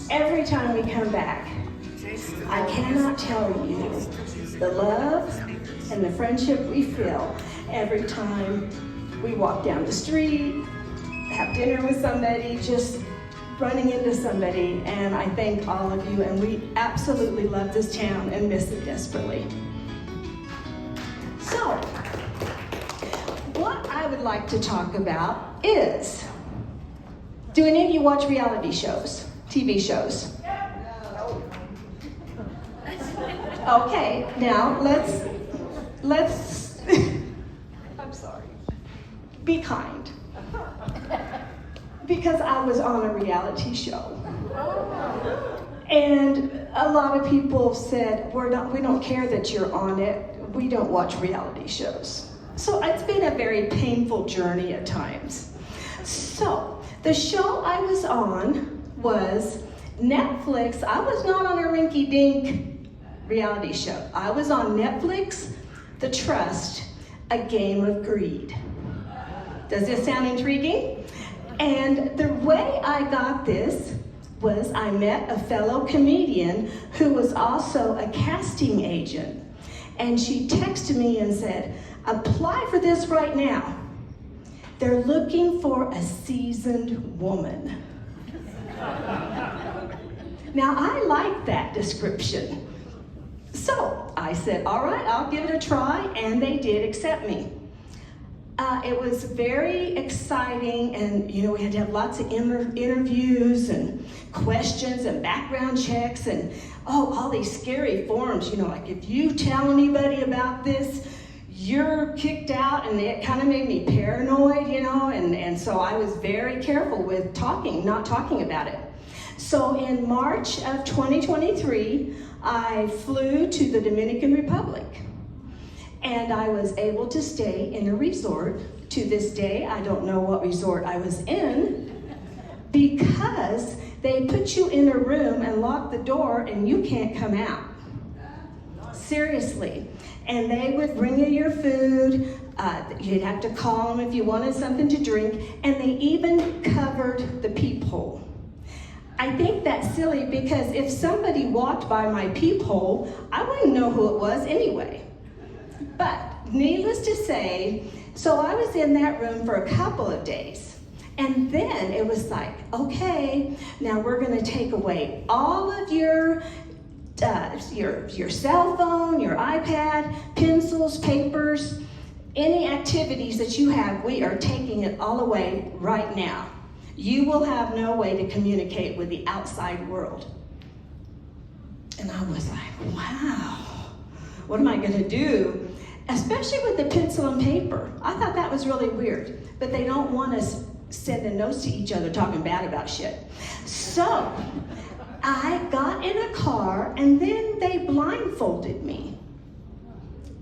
every time we come back, I cannot tell you the love and the friendship we feel every time we walk down the street, have dinner with somebody, just running into somebody. And I thank all of you, and we absolutely love this town and miss it desperately. So, what I would like to talk about is, do any of you watch reality shows, TV shows? Okay, now let's I'm sorry. Be kind. Because I was on a reality show. And a lot of people said, we don't care that you're on it. We don't watch reality shows. So it's been a very painful journey at times. So the show I was on was Netflix. I was not on a rinky-dink reality show. I was on Netflix, The Trust, A Game of Greed. Does this sound intriguing? And the way I got this was I met a fellow comedian who was also a casting agent. And she texted me and said, apply for this right now. They're looking for a seasoned woman. Now, I like that description. So I said, all right, I'll give it a try, and they did accept me. It was very exciting, and we had to have lots of interviews and questions and background checks and all these scary forms, like if you tell anybody about this, you're kicked out, and it kind of made me paranoid, and so I was very careful with not talking about it. So in March of 2023, I flew to the Dominican Republic, and I was able to stay in a resort. To this day, I don't know what resort I was in, because they put you in a room and lock the door and you can't come out. Seriously. And they would bring you your food, you'd have to call them if you wanted something to drink, and they even covered the peephole. I think that's silly, because if somebody walked by my peephole, I wouldn't know who it was anyway. But needless to say, so I was in that room for a couple of days. And then it was like, okay, now we're gonna take away all of your cell phone, your iPad, pencils, papers, any activities that you have, we are taking it all away right now. You will have no way to communicate with the outside world. And I was like, wow, what am I gonna do? Especially with the pencil and paper. I thought that was really weird, but they don't want us sending notes to each other talking bad about shit. So I got in a car, and then they blindfolded me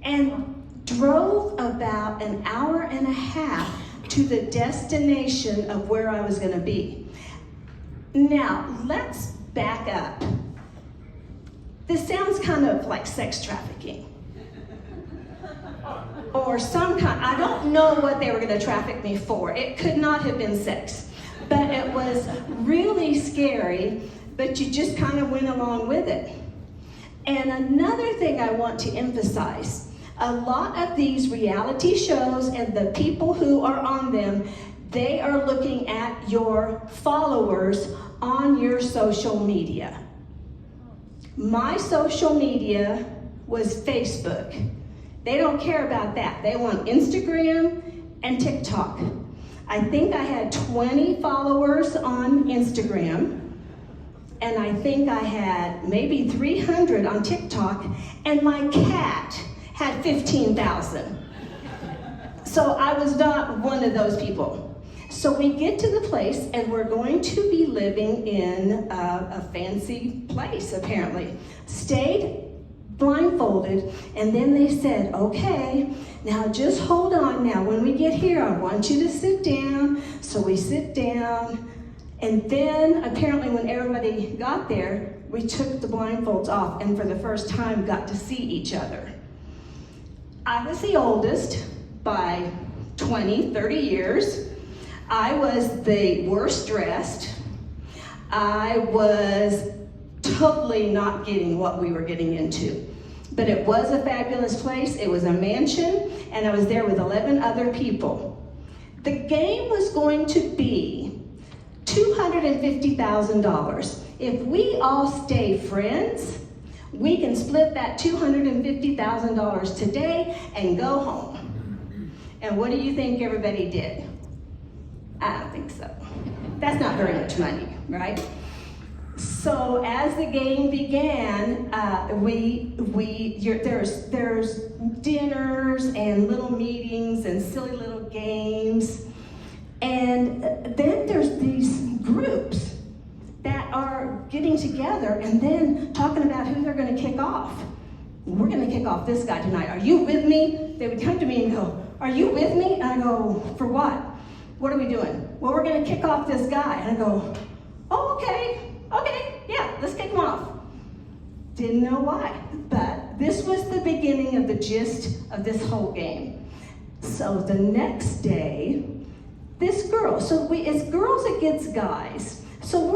and drove about an hour and a half to the destination of where I was gonna be. Now, let's back up. This sounds kind of like sex trafficking. Or some kind, I don't know what they were gonna traffic me for. It could not have been sex. But it was really scary, but you just kind of went along with it. And another thing I want to emphasize, a lot of these reality shows and the people who are on them, they are looking at your followers on your social media. My social media was Facebook. They don't care about that. They want Instagram and TikTok. I think I had 20 followers on Instagram, and I think I had maybe 300 on TikTok, and my cat had 15,000. So I was not one of those people. So we get to the place, and we're going to be living in a fancy place, apparently. Stayed blindfolded, and then they said, okay, now just hold on. Now when we get here, I want you to sit down. So we sit down, and then apparently when everybody got there, we took the blindfolds off, and for the first time got to see each other. I was the oldest by 20, 30 years. I was the worst dressed. I was totally not getting what we were getting into. But it was a fabulous place. It was a mansion, and I was there with 11 other people. The game was going to be $250,000. If we all stay friends, we can split that $250,000 today and go home. And what do you think everybody did? I don't think so. That's not very much money, right? So as the game began, there's dinners and little meetings and silly little games. And then there's these groups that are getting together and then talking about who they're going to kick off. We're going to kick off this guy tonight. Are you with me? They would come to me and go, are you with me? And I go, for what? What are we doing? Well, we're going to kick off this guy. And I go, oh, okay, yeah, let's kick him off. Didn't know why, but this was the beginning of the gist of this whole game. So the next day, this girl, it's girls against guys. So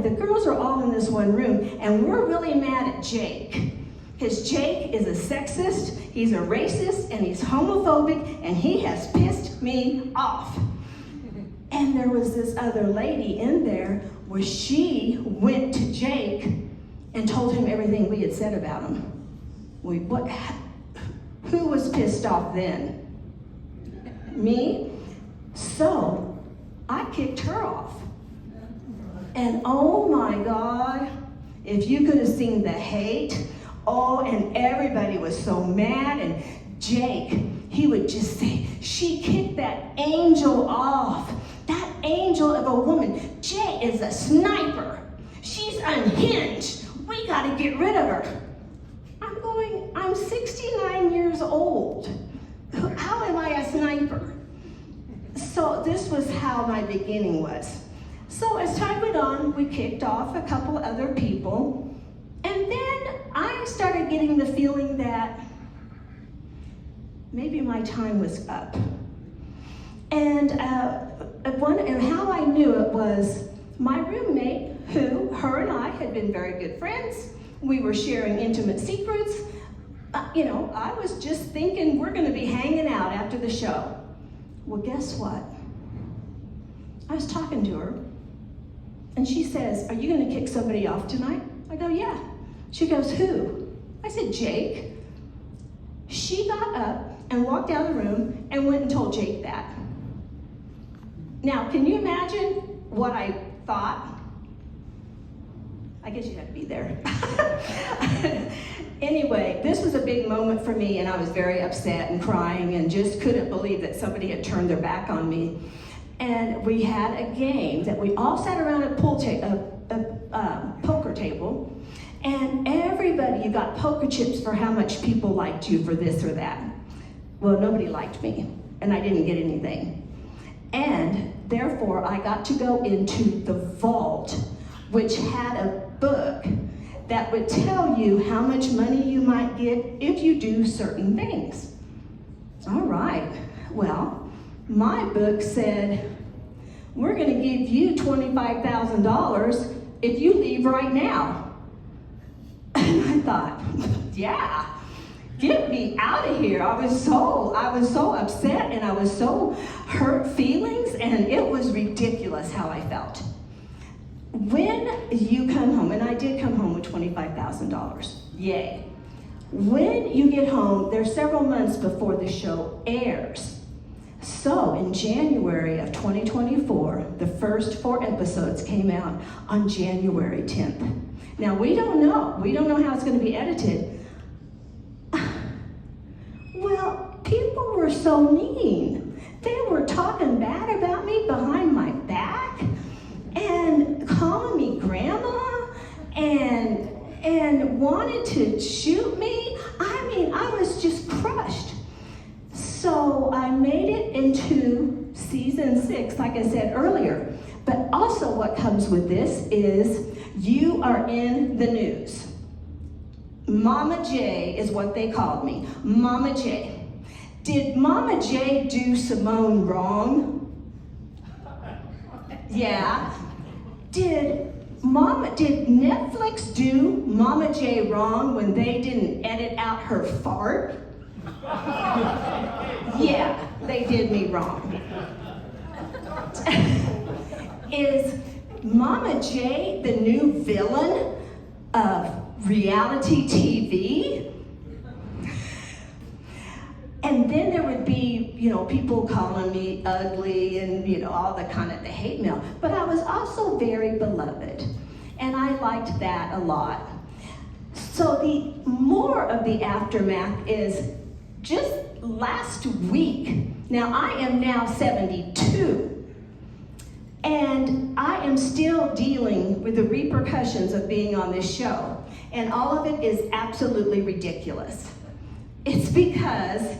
the girls are all in this one room, and we're really mad at Jake. Because Jake is a sexist, he's a racist, and he's homophobic, and he has pissed me off. And there was this other lady in there where she went to Jake and told him everything we had said about him. Who was pissed off then? Me? So I kicked her off. And oh my God, if you could have seen the hate, and everybody was so mad, and Jake, he would just say, she kicked that angel off. That angel of a woman. Jay is a sniper. She's unhinged. We gotta get rid of her. I'm 69 years old. How am I a sniper? So this was how my beginning was. So as time went on, we kicked off a couple other people, and then I started getting the feeling that maybe my time was up. And how I knew it was my roommate, her and I had been very good friends. We were sharing intimate secrets. I was just thinking we're going to be hanging out after the show. Well, guess what? I was talking to her, and she says, are you going to kick somebody off tonight? I go, yeah. She goes, who? I said, Jake. She got up and walked out of the room and went and told Jake that. Now, can you imagine what I thought? I guess you had to be there. Anyway, this was a big moment for me, and I was very upset and crying and just couldn't believe that somebody had turned their back on me. And we had a game that we all sat around a poker table, and you got poker chips for how much people liked you for this or that. Well, nobody liked me, and I didn't get anything. And therefore, I got to go into the vault, which had a book that would tell you how much money you might get if you do certain things. All right, well, my book said, we're gonna give you $25,000 if you leave right now. And I thought, yeah, get me out of here. I was so upset, and I was so hurt feelings, and it was ridiculous how I felt. When you come home, and I did come home with $25,000, yay. When you get home, there's several months before the show airs. So in January of 2024, the first 4 episodes came out on January 10th. Now we don't know how it's going to be edited. Well, people were so mean. They were talking bad about me behind my back and calling me grandma and wanted to shoot me. I mean, I was just crushed. So I made it into season 6, like I said earlier. But also what comes with this is you are in the news. Mama J is what they called me, Mama J. Did Mama J do Simone wrong? Yeah. Did Did Netflix do Mama J wrong when they didn't edit out her fart? Yeah, they did me wrong. Is Mama J the new villain of reality TV? And then there would be, people calling me ugly and, all the kind of the hate mail. But I was also very beloved. And I liked that a lot. So the more of the aftermath is just last week. Now, I am now 72. And I am still dealing with the repercussions of being on this show. And all of it is absolutely ridiculous. It's because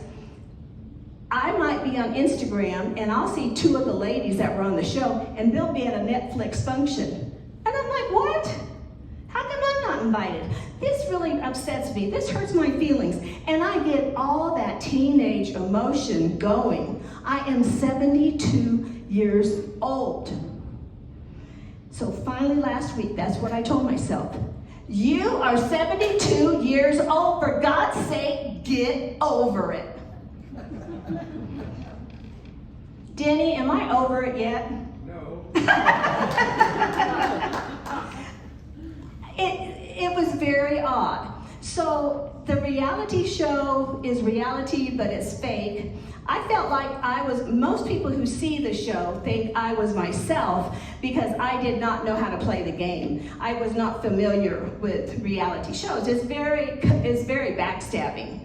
I might be on Instagram and I'll see two of the ladies that were on the show and they'll be at a Netflix function. And I'm like, what? How come I'm not invited? This really upsets me. This hurts my feelings. And I get all that teenage emotion going. I am 72 years old. So finally last week, that's what I told myself. You are 72 years old. For God's sake, get over it. Denny, am I over it yet? No. It was very odd. So the reality show is reality, but it's fake. I felt like most people who see the show think I was myself because I did not know how to play the game. I was not familiar with reality shows. It's very backstabbing.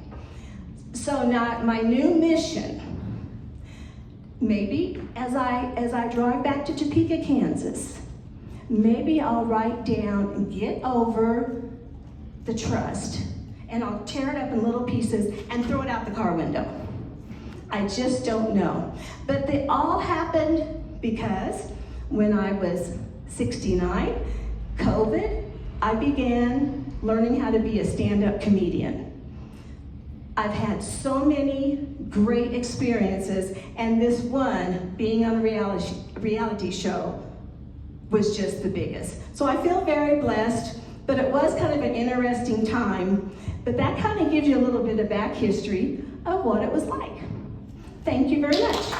So now my new mission, maybe as I drive back to Topeka, Kansas, maybe I'll write down and get over the trust, and I'll tear it up in little pieces and throw it out the car window. I just don't know. But they all happened because when I was 69, COVID, I began learning how to be a stand-up comedian. I've had so many great experiences, and this one, being on a reality show, was just the biggest. So I feel very blessed, but it was kind of an interesting time. But that kind of gives you a little bit of back history of what it was like. Thank you very much.